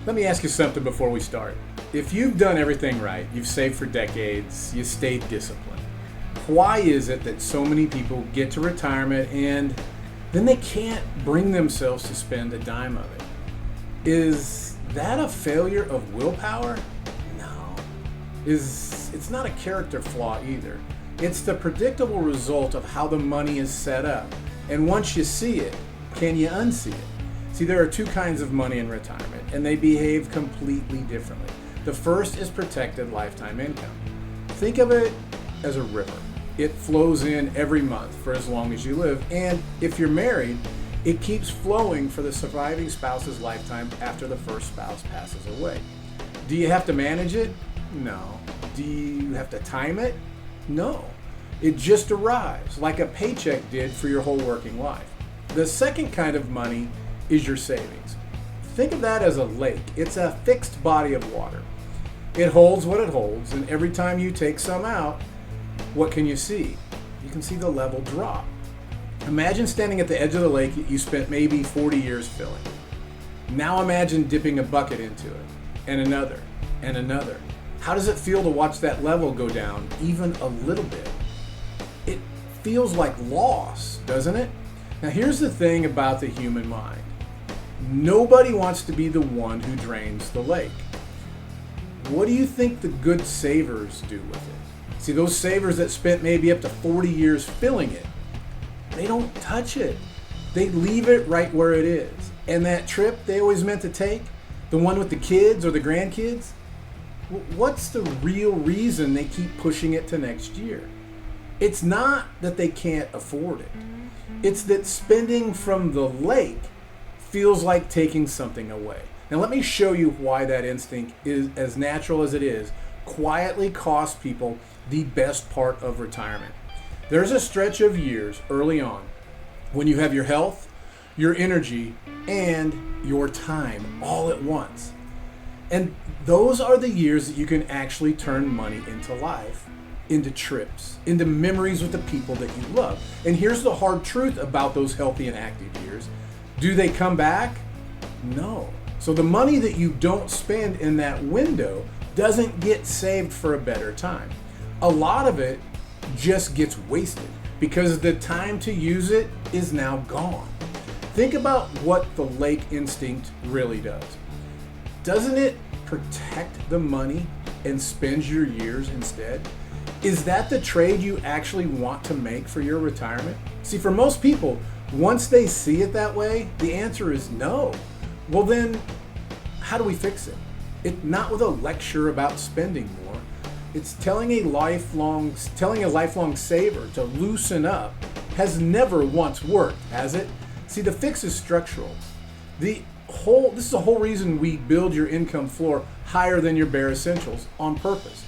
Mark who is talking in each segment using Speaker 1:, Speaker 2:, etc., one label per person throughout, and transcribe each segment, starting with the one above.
Speaker 1: Let me ask you something before we start. If you've done everything right, you've saved for decades, you stayed disciplined, why is it that so many people get to retirement and then they can't bring themselves to spend a dime of it? Is that a failure of willpower? No. It's not a character flaw either. It's the predictable result of how the money is set up. And once you see it, can you unsee it? See, there are two kinds of money in retirement, and they behave completely differently. The first is protected lifetime income. Think of it as a river. It flows in every month for as long as you live, and if you're married, it keeps flowing for the surviving spouse's lifetime after the first spouse passes away. Do you have to manage it? No. Do you have to time it? No. It just arrives like a paycheck did for your whole working life. The second kind of money is your savings. Think of that as a lake. It's a fixed body of water. It holds what it holds, and every time you take some out, what can you see? You can see the level drop. Imagine standing at the edge of the lake that you spent maybe 40 years filling. Now imagine dipping a bucket into it, and another, and another. How does it feel to watch that level go down even a little bit? It feels like loss, doesn't it? Now here's the thing about the human mind. Nobody wants to be the one who drains the lake. What do you think the good savers do with it? See, those savers that spent maybe up to 40 years filling it, they don't touch it. They leave it right where it is. And that trip they always meant to take, the one with the kids or the grandkids, what's the real reason they keep pushing it to next year? It's not that they can't afford it. It's that spending from the lake feels like taking something away. Now let me show you why that instinct is, as natural as it is, quietly costs people the best part of retirement. There's a stretch of years early on when you have your health, your energy, and your time all at once. And those are the years that you can actually turn money into life, into trips, into memories with the people that you love. And here's the hard truth about those healthy and active years. Do they come back? No. So the money that you don't spend in that window doesn't get saved for a better time. A lot of it just gets wasted because the time to use it is now gone. Think about what the lake instinct really does. Doesn't it protect the money and spend your years instead? Is that the trade you actually want to make for your retirement? See, for most people, once they see it that way, the answer is no. Well then, how do we fix it? Not with a lecture about spending more. It's telling a lifelong saver to loosen up has never once worked, has it? See, the fix is structural. This is the whole reason we build your income floor higher than your bare essentials on purpose.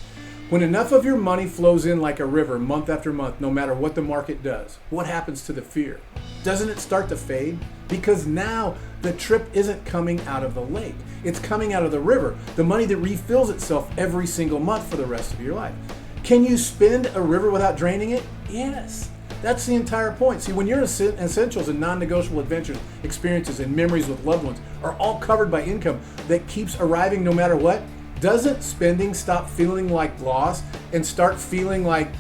Speaker 1: When enough of your money flows in like a river month after month, no matter what the market does, what happens to the fear? Doesn't it start to fade? Because now the trip isn't coming out of the lake. It's coming out of the river, the money that refills itself every single month for the rest of your life. Can you spend a river without draining it? Yes. That's the entire point. See, when your essentials and non-negotiable adventures, experiences, and memories with loved ones are all covered by income that keeps arriving no matter what, doesn't spending stop feeling like loss and start feeling like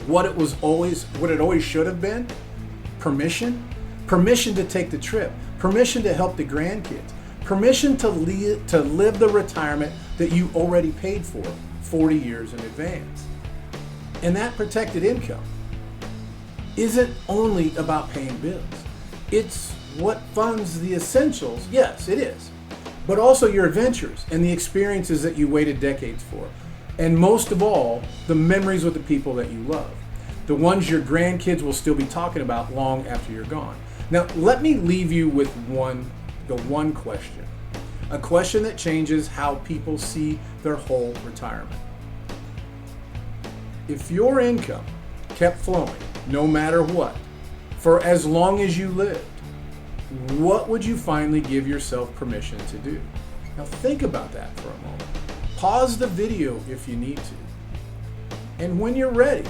Speaker 1: what it always should have been? Permission to take the trip, permission to help the grandkids, permission to live the retirement that you already paid for 40 years in advance. And that protected income isn't only about paying bills. It's what funds the essentials. Yes, it is. But also your adventures and the experiences that you waited decades for. And most of all, the memories with the people that you love. The ones your grandkids will still be talking about long after you're gone. Now, let me leave you with the one question. A question that changes how people see their whole retirement. If your income kept flowing, no matter what, for as long as you lived, what would you finally give yourself permission to do? Now think about that for a moment. Pause the video if you need to. And when you're ready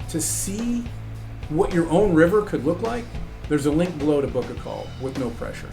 Speaker 1: to see what your own river could look like, there's a link below to book a call with no pressure.